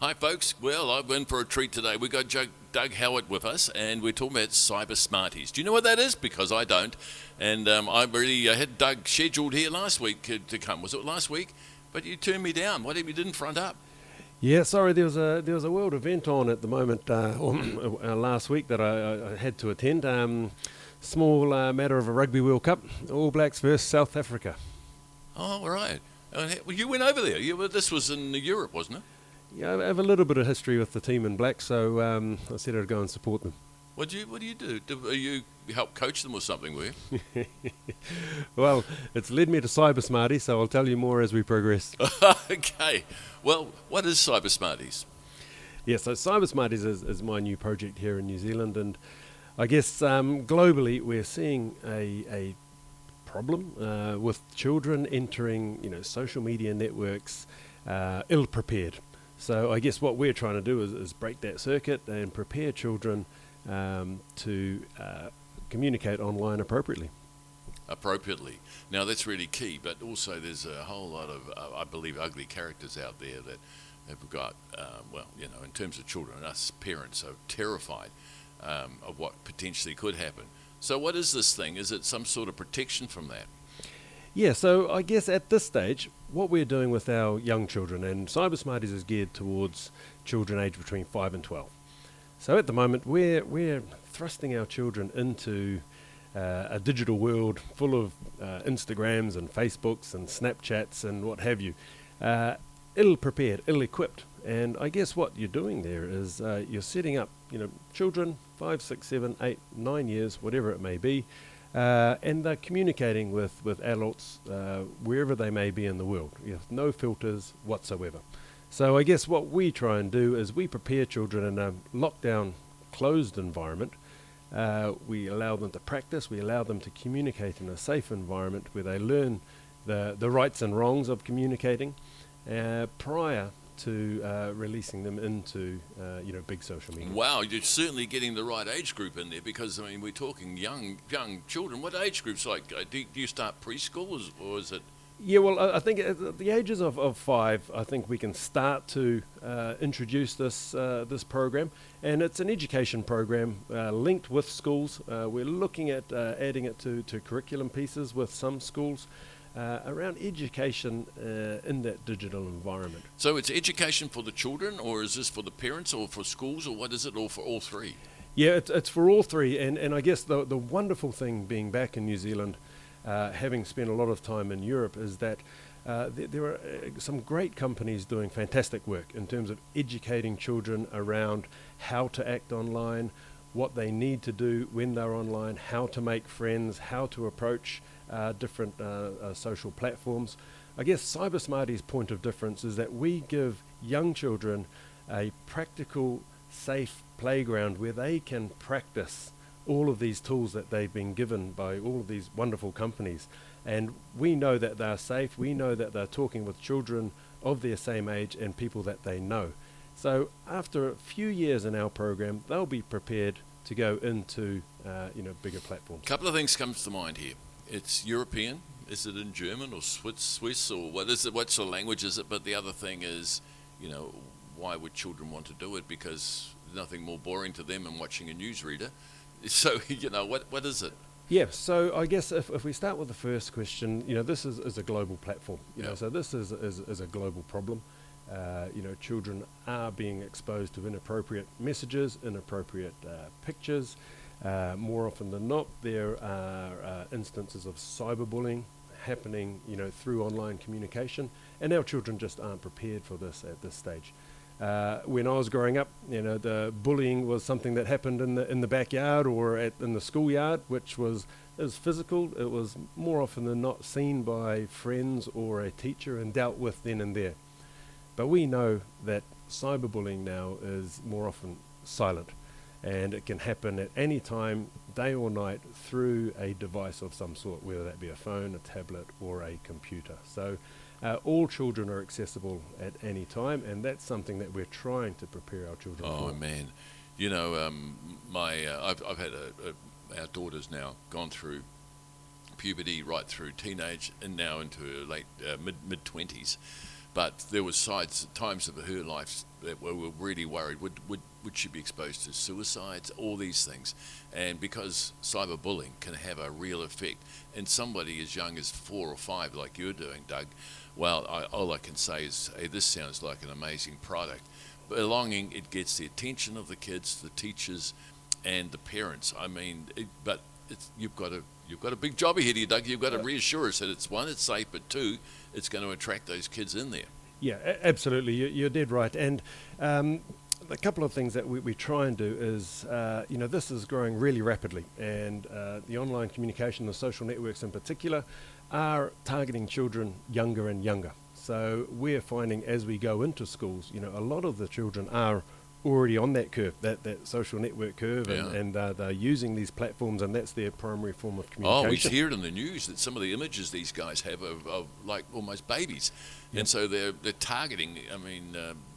Hi, folks. Well, I've in for a treat today. We've got Doug Howard with us, and we're talking about cyber smarties. Do you know what that is? Because I don't. And I had Doug scheduled here last week to come. Was it last week? But you turned me down. What if you didn't front up? Yeah, sorry, there was a world event on at the moment last week that I had to attend. Small matter of a Rugby World Cup, All Blacks versus South Africa. Oh, all right. Well, you went over there. This was in Europe, wasn't it? Yeah, I have a little bit of history with the team in black, so I said I'd go and support them. What do you do? You help coach them or something, were you? Well, it's led me to Cyber Smarty, so I'll tell you more as we progress. Okay. Well, what is Cyber Smarties? Yeah, so Cyber Smarties is my new project here in New Zealand, and I guess globally we're seeing a problem with children entering, social media networks ill-prepared. So I guess what we're trying to do is break that circuit and prepare children to communicate online appropriately. Appropriately. Now that's really key, but also there's a whole lot of, I believe, ugly characters out there that have got, in terms of children, us parents are terrified of what potentially could happen. So what is this thing? Is it some sort of protection from that? Yeah, so I guess at this stage, what we're doing with our young children, and Cyber Smarties is geared towards children aged between 5 and 12. So at the moment, we're thrusting our children into a digital world full of Instagrams and Facebooks and Snapchats and what have you, ill-prepared, ill-equipped. And I guess what you're doing there is you're setting up, children 5, 6, 7, 8, 9 years, whatever it may be, and they're communicating with adults wherever they may be in the world. No filters whatsoever. So I guess what we try and do is we prepare children in a lockdown, closed environment. We allow them to practice. We allow them to communicate in a safe environment where they learn the rights and wrongs of communicating prior to releasing them into big social media. Wow, you're certainly getting the right age group in there because we're talking young children. What age groups like? Do you start preschool or is it? Yeah, well, I think at the ages of 5, I think we can start to introduce this program, and it's an education program linked with schools. We're looking at adding it to curriculum pieces with some schools around education in that digital environment. So it's education for the children, or is this for the parents, or for schools, or what is it, or for all three? Yeah, it's for all three, and I guess the wonderful thing being back in New Zealand, having spent a lot of time in Europe, is that there are some great companies doing fantastic work in terms of educating children around how to act online, what they need to do when they're online, how to make friends, how to approach different social platforms. I guess Cyber Smarties' point of difference is that we give young children a practical, safe playground where they can practice all of these tools that they've been given by all of these wonderful companies. And we know that they're safe. We know that they're talking with children of their same age and people that they know. So after a few years in our program, they'll be prepared to go into bigger platforms. A couple of things comes to mind here. It's European. Is it in German or Swiss or what is it? What sort of language is it? But the other thing is, why would children want to do it? Because there's nothing more boring to them than watching a newsreader. So, what is it? Yeah, so I guess if we start with the first question, this is a global platform. So this is a global problem. Children are being exposed to inappropriate messages, inappropriate pictures. More often than not, there are instances of cyberbullying happening, through online communication, and our children just aren't prepared for this at this stage. When I was growing up, the bullying was something that happened in the backyard or in the schoolyard, which was physical. It was more often than not seen by friends or a teacher and dealt with then and there. But we know that cyberbullying now is more often silent, and it can happen at any time, day or night, through a device of some sort, whether that be a phone, a tablet, or a computer. So all children are accessible at any time, and that's something that we're trying to prepare our children for. Oh man, I've had our daughter's now gone through puberty, right through teenage, and now into late mid-20s. But there was times of her life that we're really worried. Would she be exposed to suicides? All these things, and because cyberbullying can have a real effect, and somebody as young as 4 or 5, like you're doing, Doug. Well, all I can say is, hey, this sounds like an amazing product. Belonging, it gets the attention of the kids, the teachers, and the parents. I mean, you've got a big job ahead of you, Doug. You've got to reassure us that it's safe, but 2, it's going to attract those kids in there. Yeah, absolutely. You're dead right. And a couple of things that we try and do is, this is growing really rapidly, and the online communication, the social networks in particular, are targeting children younger and younger. So we're finding as we go into schools, a lot of the children are already on that curve, that social network curve, and they're using these platforms, and that's their primary form of communication. Oh, we hear it in the news that some of the images these guys have of like almost babies, and so they're targeting. I mean,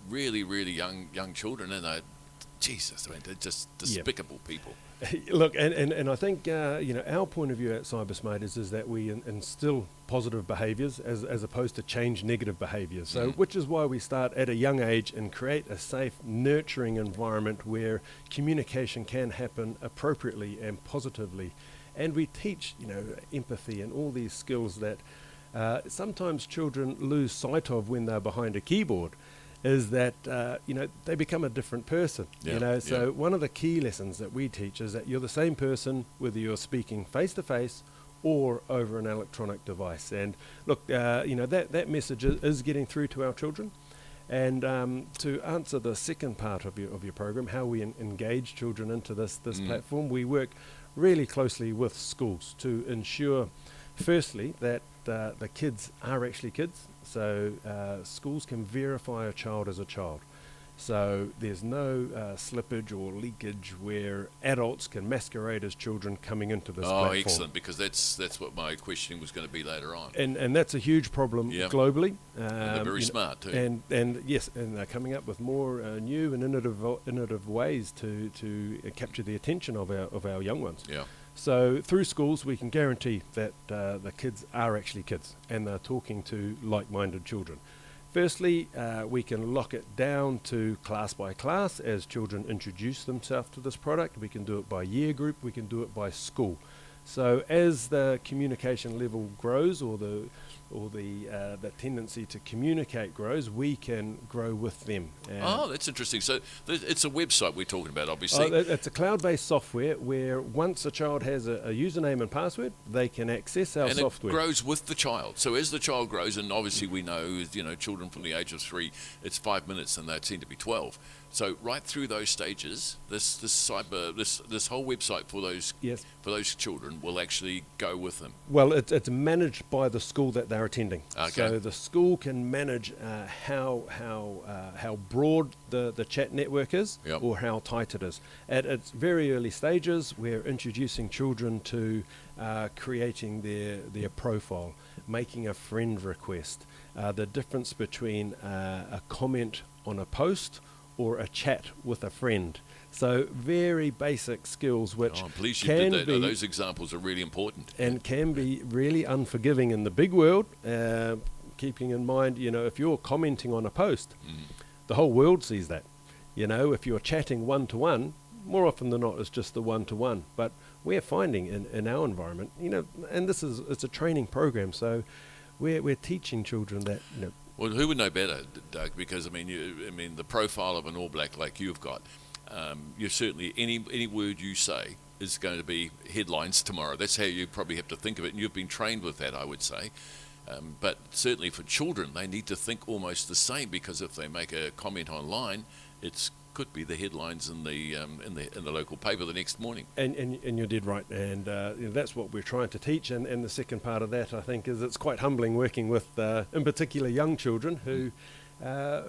really, really young children, and Jesus, I mean, they're just despicable people. Look, and I think our point of view at Cybersmart is that we instill positive behaviours as opposed to change negative behaviours. So, which is why we start at a young age and create a safe, nurturing environment where communication can happen appropriately and positively, and we teach empathy and all these skills that sometimes children lose sight of when they're behind a keyboard. Is that they become a different person. So one of the key lessons that we teach is that you're the same person whether you're speaking face to face or over an electronic device. And look, that message is getting through to our children. And to answer the second part of your program, how we engage children into this platform, we work really closely with schools to ensure, firstly, that the kids are actually kids. So schools can verify a child as a child. So there's no slippage or leakage where adults can masquerade as children coming into this platform. Oh, excellent, because that's what my questioning was going to be later on. And that's a huge problem globally. And they're very smart too. And yes, and they're coming up with more new and innovative ways to capture the attention of our young ones. Yeah. So through schools, we can guarantee that the kids are actually kids and they're talking to like-minded children. Firstly, we can lock it down to class by class as children introduce themselves to this product. We can do it by year group. We can do it by school. So as the communication level grows or the tendency to communicate grows, we can grow with them. Oh, that's interesting. So it's a website we're talking about, obviously. It's a cloud-based software where once a child has a username and password, they can access our software. And it grows with the child. So as the child grows, and obviously we know, children from the age of 3, it's 5 minutes and they seem to be 12. So right through those stages, this whole website for those children will actually go with them. Well, it's managed by the school that they're attending. Okay. So the school can manage how broad the chat network is, or how tight it is. At its very early stages, we're introducing children to creating their profile, making a friend request, the difference between a comment on a post or a chat with a friend. So very basic skills which can be... Those examples are really important. And can be really unforgiving in the big world, keeping in mind, if you're commenting on a post, the whole world sees that. If you're chatting one-to-one, more often than not it's just the one-to-one. But we're finding in our environment, and it's a training program, so we're teaching children that, Well, who would know better, Doug? Because the profile of an All Black like you've got, you certainly any word you say is going to be headlines tomorrow. That's how you probably have to think of it, and you've been trained with that, I would say. But certainly for children, they need to think almost the same, because if they make a comment online, it could be the headlines in the local paper the next morning. And you're dead right, and that's what we're trying to teach. And the second part of that, I think, is it's quite humbling working with, in particular, young children who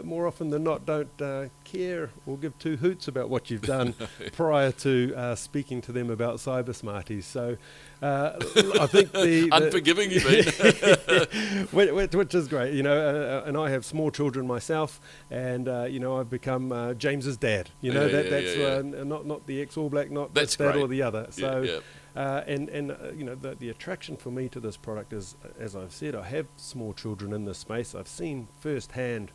more often than not don't care or give two hoots about what you've done prior to speaking to them about Cyber Smarties. So I think the unforgiving, you mean? which is great, and I have small children myself, and I've become James's dad. Not the ex All Black, not this, that, or the other. So. The attraction for me to this product is, as I've said, I have small children in this space. I've seen firsthand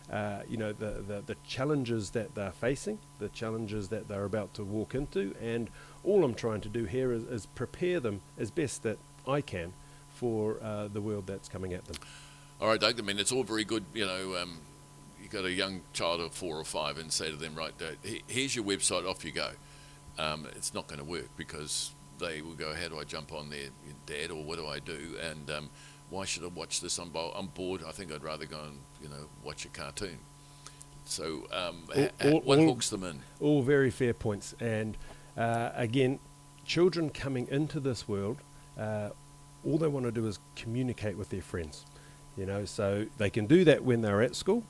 the challenges that they're facing, the challenges that they're about to walk into, and all I'm trying to do here is prepare them as best that I can for the world that's coming at them. All right, Doug, I mean, it's all very good, you got a young child of 4 or 5 and say to them, right, here's your website, off you go. It's not going to work because they will go, how do I jump on there, Dad, or what do I do? And why should I watch this? I'm bored. I think I'd rather go and, watch a cartoon. So what hooks them in? All very fair points. And again, children coming into this world, all they want to do is communicate with their friends. So they can do that when they're at school,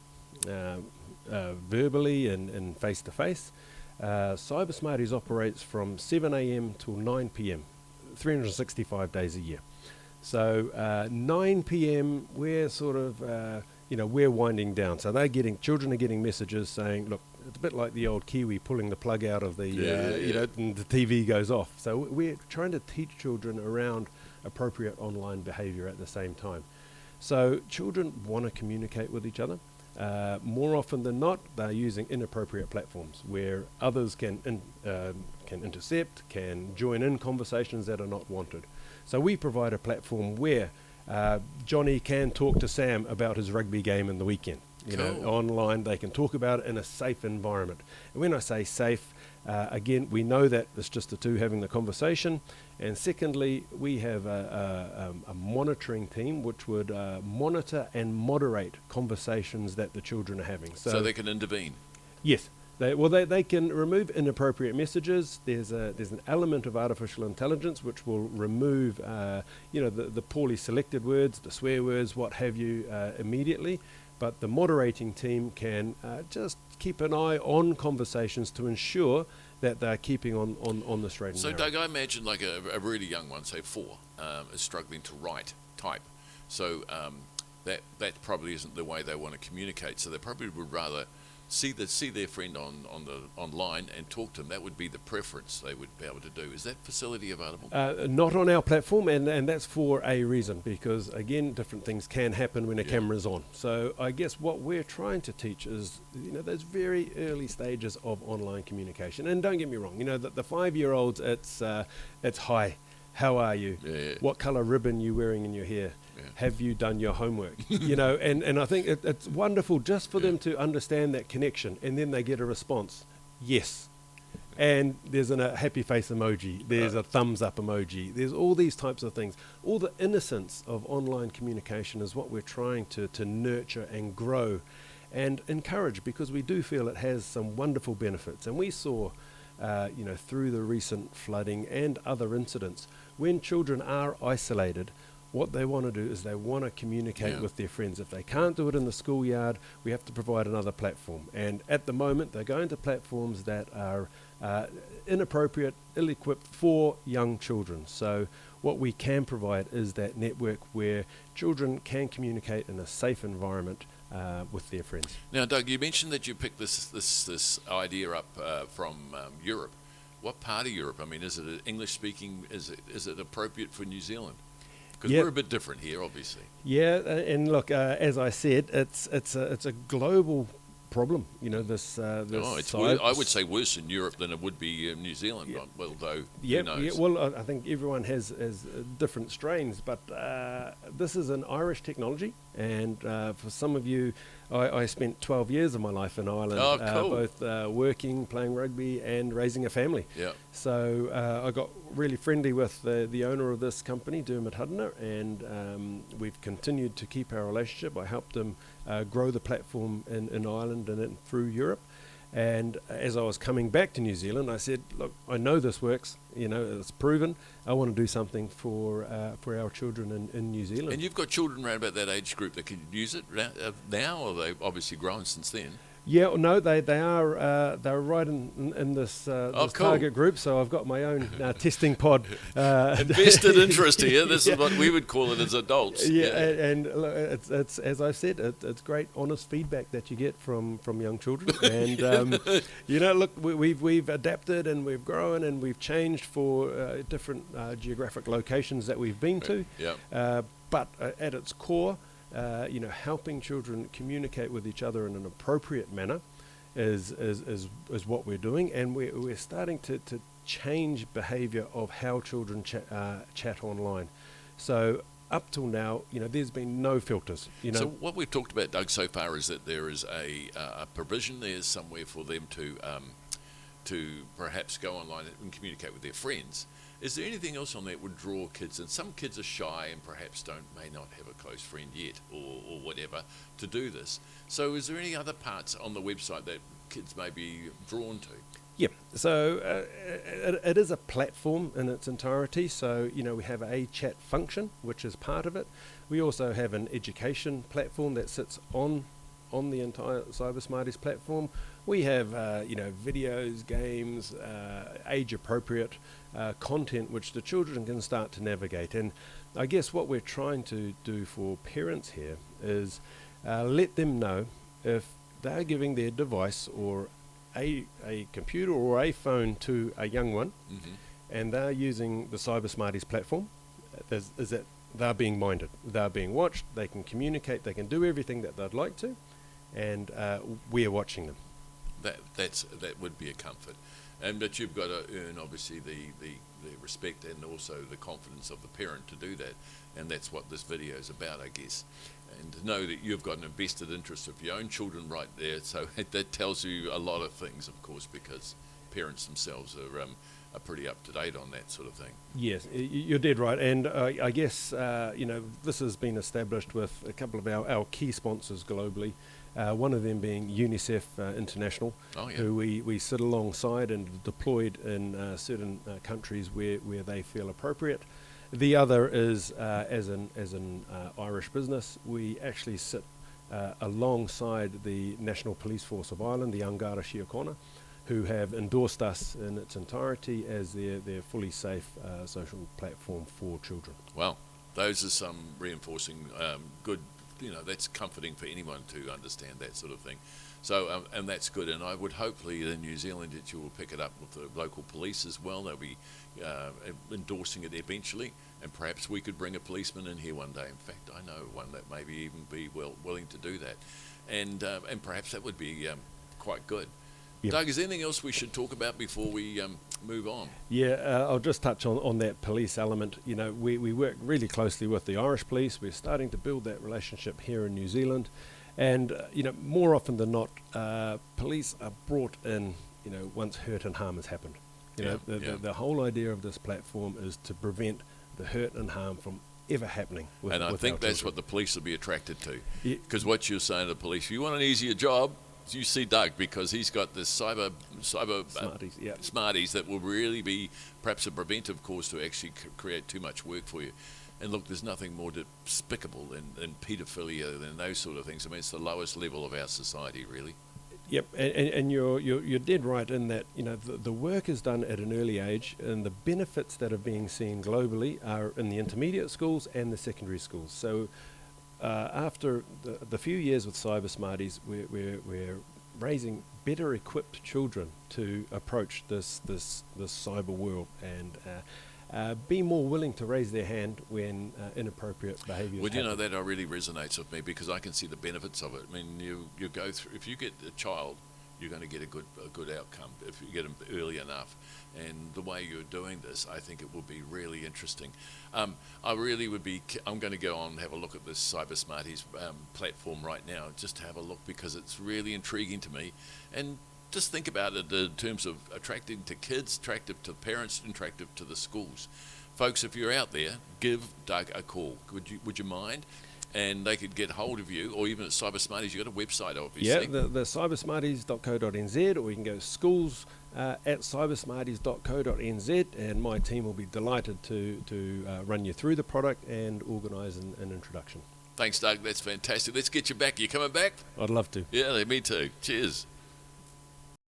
verbally and face-to-face. Cyber Smarties operates from 7 a.m. till 9 p.m, 365 days a year. So 9 p.m, we're sort of, we're winding down. So children are getting messages saying, look, it's a bit like the old Kiwi pulling the plug out of the, and the TV goes off. So we're trying to teach children around appropriate online behavior at the same time. So children want to communicate with each other. More often than not, they're using inappropriate platforms where others can intercept, can join in conversations that are not wanted. So we provide a platform where Johnny can talk to Sam about his rugby game in the weekend. Online, they can talk about it in a safe environment. And when I say safe, again, we know that it's just the two having the conversation. And secondly, we have a monitoring team which would monitor and moderate conversations that the children are having. So they can intervene? Yes. They can remove inappropriate messages. There's an element of artificial intelligence which will remove the poorly selected words, the swear words, what have you, immediately. But the moderating team can just keep an eye on conversations to ensure that they're keeping on the straight and narrow. So, Doug, I imagine like a really young one, say 4, is struggling to type. So that probably isn't the way they want to communicate. So they probably would rather see their friend online and talk to them. That would be the preference they would be able to do. Is that facility available? Not on our platform, and that's for a reason, because again, different things can happen when a camera's on. So I guess what we're trying to teach is those very early stages of online communication. And don't get me wrong, the 5-year-olds, it's hi, how are you? Yeah. What color ribbon you wearing in your hair? Yeah. Have you done your homework? And I think it's wonderful just for them to understand that connection, and then they get a response, yes. And there's a happy face emoji, there's a thumbs up emoji, there's all these types of things. All the innocence of online communication is what we're trying to nurture and grow and encourage, because we do feel it has some wonderful benefits. And we saw through the recent flooding and other incidents, when children are isolated, what they want to do is they want to communicate with their friends. If they can't do it in the schoolyard, we have to provide another platform. And at the moment, they're going to platforms that are inappropriate, ill-equipped for young children. So what we can provide is that network where children can communicate in a safe environment with their friends. Now, Doug, you mentioned that you picked this idea up from Europe. What part of Europe? I mean, is it English-speaking? Is it appropriate for New Zealand? Because we're a bit different here, obviously. Yeah, and look, as I said, it's a global problem. This I would say worse in Europe than it would be in New Zealand. Yeah. Although who knows? Yeah, well, I think everyone has different strains, but this is an Irish technology, and for some of you, I spent 12 years of my life in Ireland, cool. both working, playing rugby, and raising a family. Yeah. So I got really friendly with the owner of this company, Dermot Hudner, and we've continued to keep our relationship. I helped him grow the platform in Ireland and through Europe. And as I was coming back to New Zealand, I said, look, I know this works, it's proven. I want to do something for our children in New Zealand. And you've got children around about that age group that can use it now, or they've obviously grown since then? Yeah, no, they're right in this cool. target group. So I've got my own testing pod. Invested interest here. This is what we would call it as adults. Yeah, and it's as I've said, it's great, honest feedback that you get from young children. And look, we've adapted and we've grown and we've changed for different geographic locations that we've been to. Yeah. But at its core, helping children communicate with each other in an appropriate manner is what we're doing, and we're starting to change behaviour of how children chat online. So up till now, there's been no filters. So what we've talked about, Doug, so far is that there is a provision there somewhere for them to perhaps go online and communicate with their friends. Is there anything else on that would draw kids? And some kids are shy and perhaps may not have a close friend yet, or whatever, to do this. So is there any other parts on the website that kids may be drawn to? Yeah, so it is a platform in its entirety. So, we have a chat function, which is part of it. We also have an education platform that sits on the entire Cyber Smarties platform. We have, videos, games, age-appropriate content which the children can start to navigate. And I guess what we're trying to do for parents here is let them know if they're giving their device or a computer or a phone to a young one, and they're using the Cyber Smarties platform, is that they're being minded, they're being watched, they can communicate, they can do everything that they'd like to, and we're watching them. That would be a comfort, but you've got to earn obviously the respect and also the confidence of the parent to do that, and that's what this video is about, I guess. And to know that you've got an invested interest of your own children right there, so that tells you a lot of things, of course, because parents themselves are pretty up to date on that sort of thing. Yes, you're dead right, and I guess this has been established with a couple of our key sponsors globally. One of them being UNICEF International, who we sit alongside and deployed in certain countries where they feel appropriate. The other is, as an Irish business, we actually sit alongside the National Police Force of Ireland, the Angara Síochána, who have endorsed us in its entirety as their fully safe social platform for children. Well, those are some reinforcing good. That's comforting for anyone to understand that sort of thing. So, and that's good. And I would hopefully in New Zealand that you will pick it up with the local police as well. They'll be endorsing it eventually, and perhaps we could bring a policeman in here one day. In fact, I know one that maybe even be willing to do that, and perhaps that would be quite good. Yep. Doug, is there anything else we should talk about before we move on? Yeah, I'll just touch on that police element. We work really closely with the Irish police. We're starting to build that relationship here in New Zealand. And, more often than not, police are brought in, once hurt and harm has happened. The whole idea of this platform is to prevent the hurt and harm from ever happening. And I think that's what the police will be attracted to. Because what you're saying to the police, if you want an easier job, you see Doug, because he's got this cyber smarties that will really be perhaps a preventive cause to actually create too much work for you. And look, there's nothing more despicable than paedophilia than those sort of things. I mean, it's the lowest level of our society, really. Yep, and you're dead right in that. The work is done at an early age, and the benefits that are being seen globally are in the intermediate schools and the secondary schools. So after the few years with Cyber Smarties, we're raising better equipped children to approach this cyber world and be more willing to raise their hand when inappropriate behaviours happen. That really resonates with me, because I can see the benefits of it. I mean, you go through, if you get a child, you're going to get a good outcome if you get them early enough. And the way you're doing this, I think it will be really interesting. I'm going to go on and have a look at this Cyber Smarties platform right now, just to have a look, because it's really intriguing to me. And just think about it in terms of attracting to kids, attractive to parents, attractive to the schools. Folks, if you're out there, give Doug a call. Would you mind? And they could get hold of you, or even at Cyber Smarties. You've got a website, obviously. Yeah, the cybersmarties.co.nz, or you can go schools at cybersmarties.co.nz, and my team will be delighted to run you through the product and organise an introduction. Thanks, Doug. That's fantastic. Let's get you back. You coming back? I'd love to. Yeah, me too. Cheers.